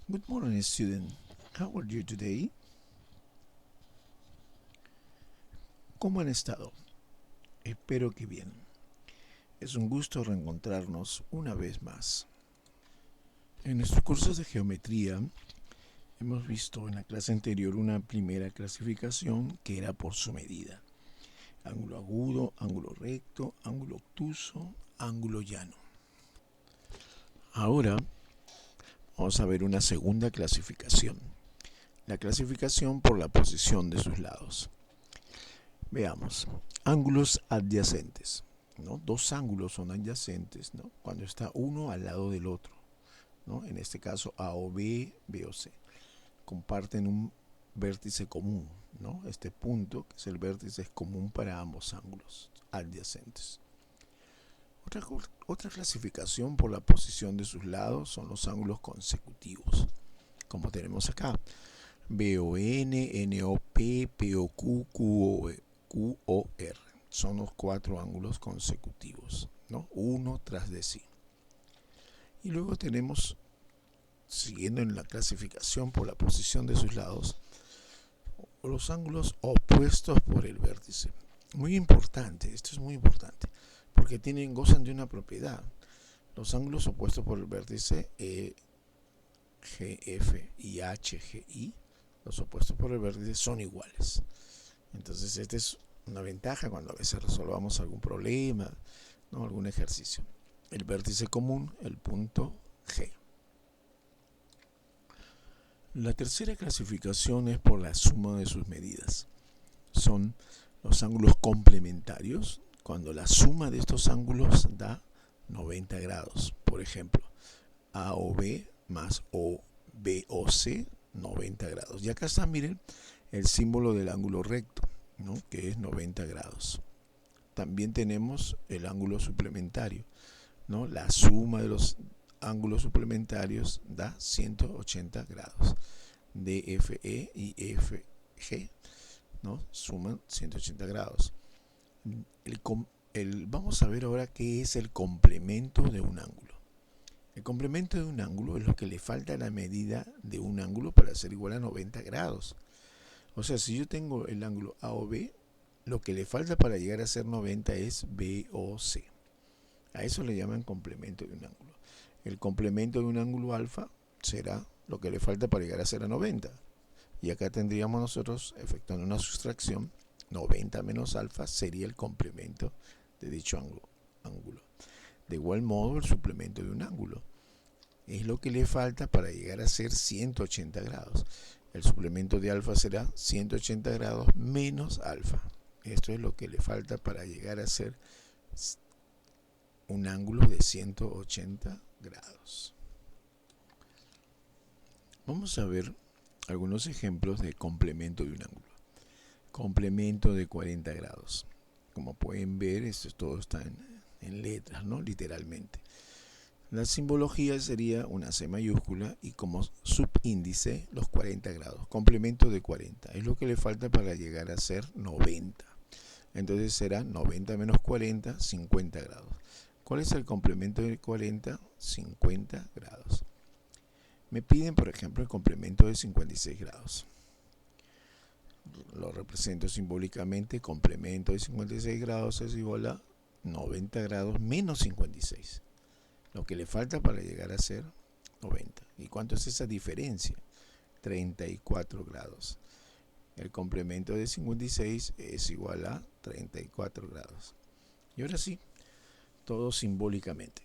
Good morning, student. How are you today? ¿Cómo han estado? Espero que bien. Es un gusto reencontrarnos una vez más. En nuestros cursos de geometría hemos visto en la clase anterior una primera clasificación que era por su medida. Ángulo agudo, ángulo recto, ángulo obtuso, ángulo llano. Ahora vamos a ver una segunda clasificación. La clasificación por la posición de sus lados. Veamos, ángulos adyacentes, ¿no? Dos ángulos son adyacentes, ¿no? Cuando está uno al lado del otro, ¿no? En este caso A o B, B o C. Comparten un vértice común, ¿no? Este punto, que es el vértice, es común para ambos ángulos adyacentes. Otra clasificación por la posición de sus lados son los ángulos consecutivos, como tenemos acá. BON, NOP, POQ, QOR. Son los cuatro ángulos consecutivos, ¿no? Uno tras de sí. Y luego tenemos, siguiendo en la clasificación por la posición de sus lados, los ángulos opuestos por el vértice. Muy importante, esto es muy importante, porque gozan de una propiedad. Los ángulos opuestos por el vértice EGF y HGI, los opuestos por el vértice son iguales. Entonces esta es una ventaja cuando a veces resolvamos algún problema, ¿no? Algún ejercicio. El vértice común, el punto G. La tercera clasificación es por la suma de sus medidas. Son los ángulos complementarios, cuando la suma de estos ángulos da 90 grados. Por ejemplo, A o B más O, B o C, 90 grados. Y acá está, miren, el símbolo del ángulo recto, ¿no? Que es 90 grados. También tenemos el ángulo suplementario, ¿no? La suma de los ángulos suplementarios da 180 grados. DFE y FG, ¿no? Suman 180 grados. Vamos a ver ahora qué es el complemento de un ángulo. El complemento de un ángulo es lo que le falta a la medida de un ángulo para ser igual a 90 grados. O sea, si yo tengo el ángulo A o B, lo que le falta para llegar a ser 90 es B o C. A eso le llaman complemento de un ángulo. El complemento de un ángulo alfa será lo que le falta para llegar a ser a 90. Y acá tendríamos nosotros, efectuando una sustracción, 90 menos alfa sería el complemento de dicho ángulo. De igual modo, el suplemento de un ángulo es lo que le falta para llegar a ser 180 grados. El suplemento de alfa será 180 grados menos alfa. Esto es lo que le falta para llegar a ser un ángulo de 180 grados. Vamos a ver algunos ejemplos de complemento de un ángulo. Complemento de 40 grados. Como pueden ver, esto todo está en letras, ¿no? Literalmente. La simbología sería una C mayúscula y como subíndice los 40 grados. Complemento de 40. Es lo que le falta para llegar a ser 90. Entonces será 90 menos 40, 50 grados. ¿Cuál es el complemento de 40? 50 grados. Me piden, por ejemplo, el complemento de 56 grados. Lo represento simbólicamente. Complemento de 56 grados es igual a 90 grados menos 56. Lo que le falta para llegar a ser 90. ¿Y cuánto es esa diferencia? 34 grados. El complemento de 56 es igual a 34 grados. Y ahora sí, todo simbólicamente.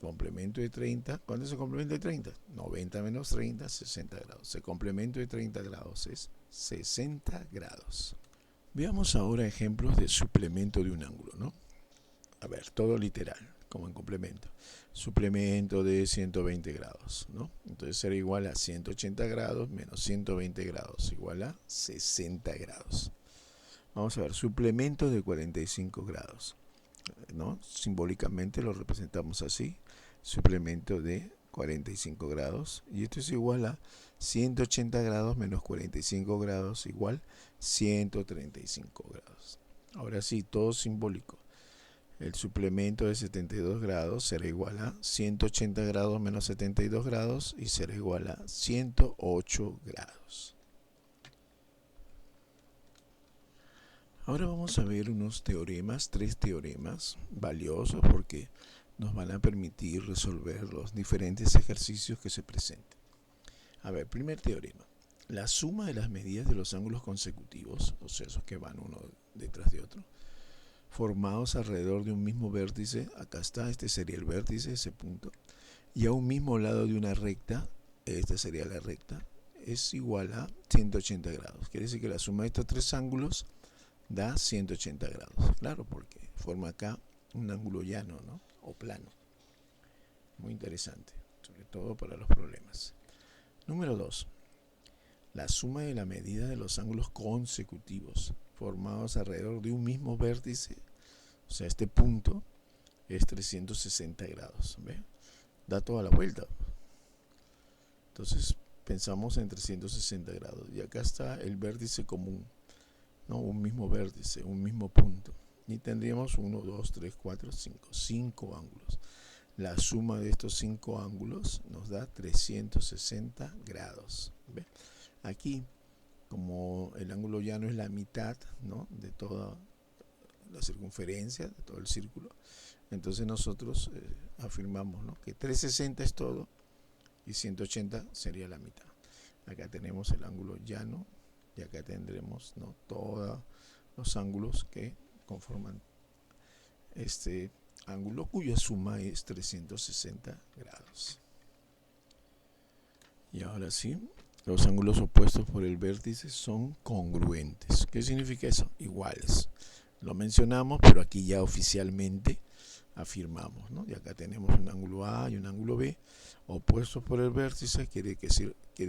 Complemento de 30, ¿cuánto es el complemento de 30? 90 menos 30, 60 grados. El complemento de 30 grados es 60 grados. Veamos ahora ejemplos de suplemento de un ángulo, ¿no? A ver, todo literal, como en complemento. Suplemento de 120 grados, ¿no? Entonces será igual a 180 grados menos 120 grados, igual a 60 grados. Vamos a ver, suplemento de 45 grados, ¿no? Simbólicamente lo representamos así. Suplemento de 45 grados. Y esto es igual a 180 grados menos 45 grados, igual 135 grados. Ahora sí, todo simbólico. El suplemento de 72 grados será igual a 180 grados menos 72 grados y será igual a 108 grados. Ahora vamos a ver unos teoremas, 3 teoremas valiosos porque nos van a permitir resolver los diferentes ejercicios que se presenten. A ver, primer teorema. La suma de las medidas de los ángulos consecutivos, o sea, esos que van uno detrás de otro, formados alrededor de un mismo vértice, acá está, este sería el vértice, ese punto, y a un mismo lado de una recta, esta sería la recta, es igual a 180 grados. Quiere decir que la suma de estos 3 ángulos da 180 grados. Claro, porque forma acá un ángulo llano, ¿no? O plano. Muy interesante, sobre todo para los problemas. Número 2. La suma de la medida de los ángulos consecutivos formados alrededor de un mismo vértice, o sea, este punto es 360 grados. ¿Ve? Da toda la vuelta. Entonces pensamos en 360 grados. Y acá está el vértice común, ¿no? Un mismo vértice, un mismo punto. Y tendríamos 1, 2, 3, 4, 5. 5 ángulos. La suma de estos 5 ángulos nos da 360 grados. ¿Ve? Aquí, como el ángulo llano es la mitad, ¿no?, de toda la circunferencia, de todo el círculo, entonces nosotros afirmamos, ¿no?, que 360 es todo y 180 sería la mitad. Acá tenemos el ángulo llano y acá tendremos, ¿no?, todos los ángulos que conforman este ángulo cuya suma es 360 grados. Y ahora sí, los ángulos opuestos por el vértice son congruentes. ¿Qué significa eso? Iguales. Lo mencionamos, pero aquí ya oficialmente afirmamos, ¿no? Y acá tenemos un ángulo A y un ángulo B opuestos por el vértice, quiere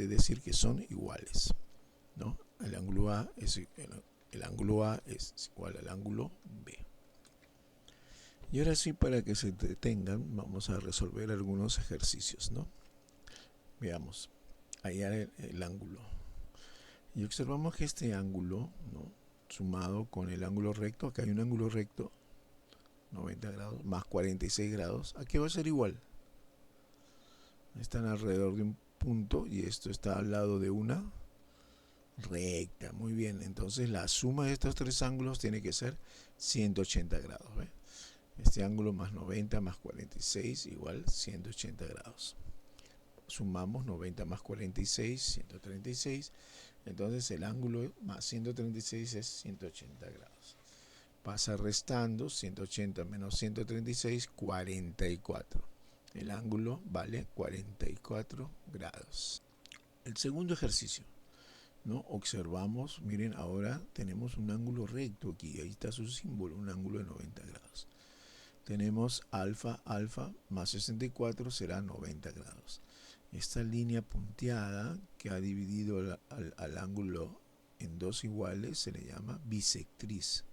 decir que son iguales, ¿no? El ángulo A es igual al ángulo B. Y ahora sí, para que se detengan, vamos a resolver algunos ejercicios, ¿no? Veamos, hallar el ángulo. Y observamos que este ángulo, ¿no?, sumado con el ángulo recto, acá hay un ángulo recto, 90 grados, más 46 grados, ¿a qué va a ser igual? Están alrededor de un punto y esto está al lado de una recta. Muy bien, entonces la suma de estos 3 ángulos tiene que ser 180 grados. ¿Ve? Este ángulo más 90 más 46 igual 180 grados. Sumamos 90 más 46, 136. Entonces el ángulo más 136 es 180 grados. Pasa restando 180 menos 136, 44. El ángulo vale 44 grados. El segundo ejercicio, ¿no? Observamos, miren, ahora tenemos un ángulo recto aquí. Ahí está su símbolo, un ángulo de 90 grados. Tenemos alfa más 64 será 90 grados. Esta línea punteada que ha dividido al ángulo en 2 iguales se le llama bisectriz,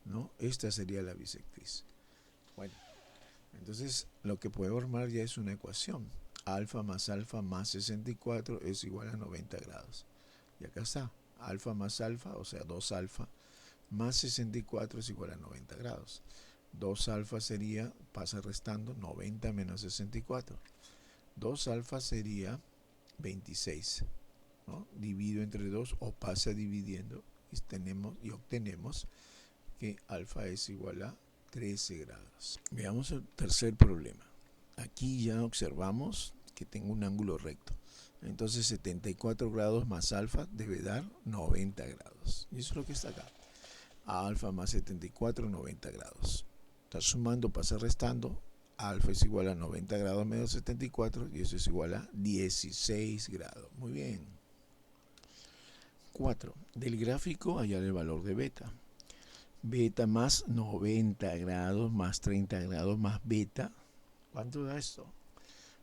¿no? Esta sería la bisectriz. Bueno, entonces lo que puedo formar ya es una ecuación. Alfa más 64 es igual a 90 grados. Y acá está, alfa más alfa, o sea 2 alfa, más 64 es igual a 90 grados. 2 alfa sería, pasa restando, 90 menos 64. 2 alfa sería 26, ¿no? Divido entre 2 o pasa dividiendo y obtenemos que alfa es igual a 13 grados. Veamos el tercer problema. Aquí ya observamos que tengo un ángulo recto. Entonces 74 grados más alfa debe dar 90 grados. Y eso es lo que está acá. Alfa más 74, 90 grados. Está sumando, pasa restando. Alfa es igual a 90 grados menos 74 y eso es igual a 16 grados. Muy bien. 4. Del gráfico hallar el valor de beta. Beta más 90 grados más 30 grados más beta. ¿Cuánto da esto?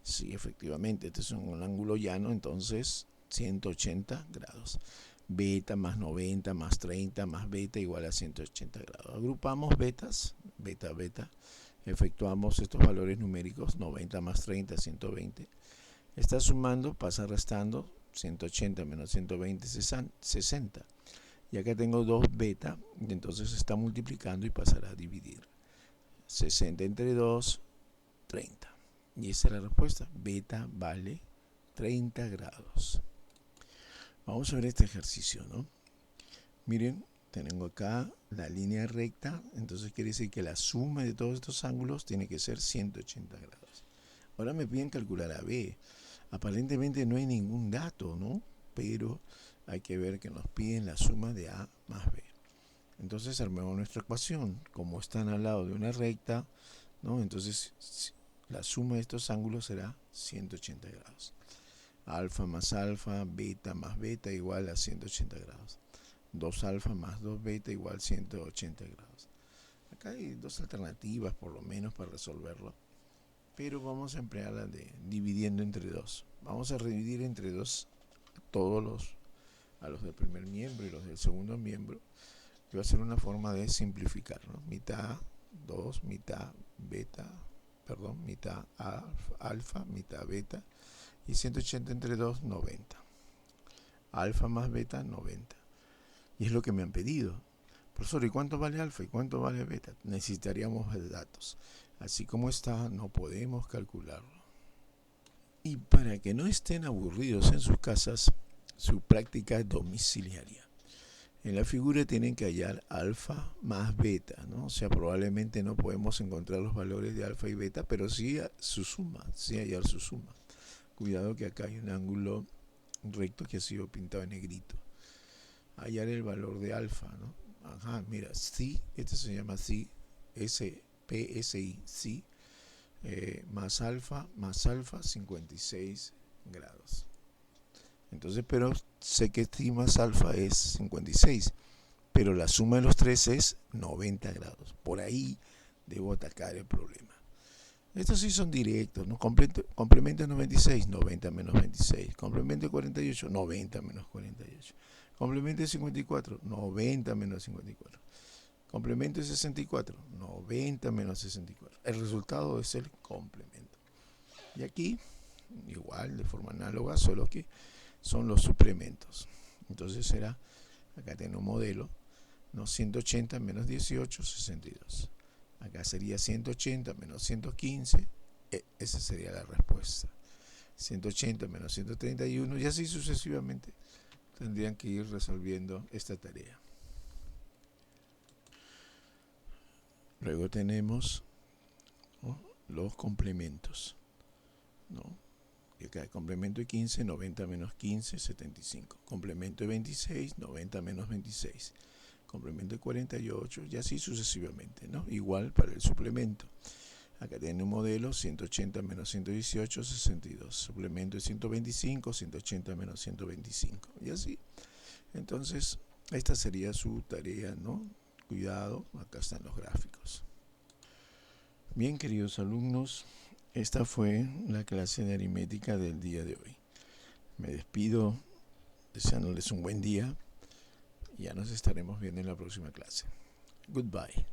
Sí, efectivamente, este es un ángulo llano, entonces 180 grados. Beta más 90 más 30 más beta igual a 180 grados. Agrupamos betas, beta, beta. Efectuamos estos valores numéricos, 90 más 30, 120. Está sumando, pasa restando, 180 menos 120, 60. Y acá tengo 2 beta, entonces está multiplicando y pasará a dividir. 60 entre 2, 30. Y esa es la respuesta. Beta vale 30 grados. Vamos a ver este ejercicio, ¿no? Miren, tengo acá la línea recta, entonces quiere decir que la suma de todos estos ángulos tiene que ser 180 grados. Ahora me piden calcular a B. Aparentemente no hay ningún dato, ¿no? Pero hay que ver que nos piden la suma de A más B. Entonces armemos nuestra ecuación. Como están al lado de una recta, ¿no? Entonces la suma de estos ángulos será 180 grados. Alfa más alfa, beta más beta igual a 180 grados. 2 alfa más 2 beta igual a 180 grados. Acá hay dos alternativas por lo menos para resolverlo, pero vamos a emplear la de dividiendo entre 2. Vamos a dividir entre 2 todos a los del primer miembro y los del segundo miembro. Y va a ser una forma de simplificar, ¿no? Mitad 2, mitad beta, perdón, mitad alfa, mitad beta, y 180 entre 2, 90. Alfa más beta, 90. Y es lo que me han pedido. Profesor, ¿y cuánto vale alfa y cuánto vale beta? Necesitaríamos datos. Así como está, no podemos calcularlo. Y para que no estén aburridos en sus casas, su práctica domiciliaria. En la figura tienen que hallar alfa más beta, ¿no? O sea, probablemente no podemos encontrar los valores de alfa y beta, pero sí su suma, sí hallar su suma. Cuidado que acá hay un ángulo recto que ha sido pintado en negrito. Hallar el valor de alfa, ¿no? Ajá, mira, sí, este se llama sí, PSI, sí, más alfa, 56 grados. Entonces, pero sé que sí más alfa es 56, pero la suma de los tres es 90 grados. Por ahí debo atacar el problema. Estos sí son directos, ¿no? Complemento de 96, 90 menos 26. Complemento de 48, 90 menos 48. Complemento de 54, 90 menos 54. Complemento de 64, 90 menos 64. El resultado es el complemento. Y aquí, igual, de forma análoga, solo que son los suplementos. Entonces será, acá tengo un modelo, ¿no? 180 menos 18, 62. Acá sería 180 menos 115, esa sería la respuesta. 180 menos 131 y así sucesivamente tendrían que ir resolviendo esta tarea. Luego tenemos, ¿no?, los complementos, ¿no? Y acá el complemento de 15, 90 menos 15, 75. Complemento de 26, 90 menos 26. Complemento de 48 y así sucesivamente, ¿no? Igual para el suplemento. Acá tiene un modelo 180 menos 118, 62. Suplemento de 125, 180 menos 125. Y así. Entonces, esta sería su tarea, ¿no? Cuidado, acá están los gráficos. Bien, queridos alumnos, esta fue la clase de aritmética del día de hoy. Me despido deseándoles un buen día. Ya nos estaremos viendo en la próxima clase. Goodbye.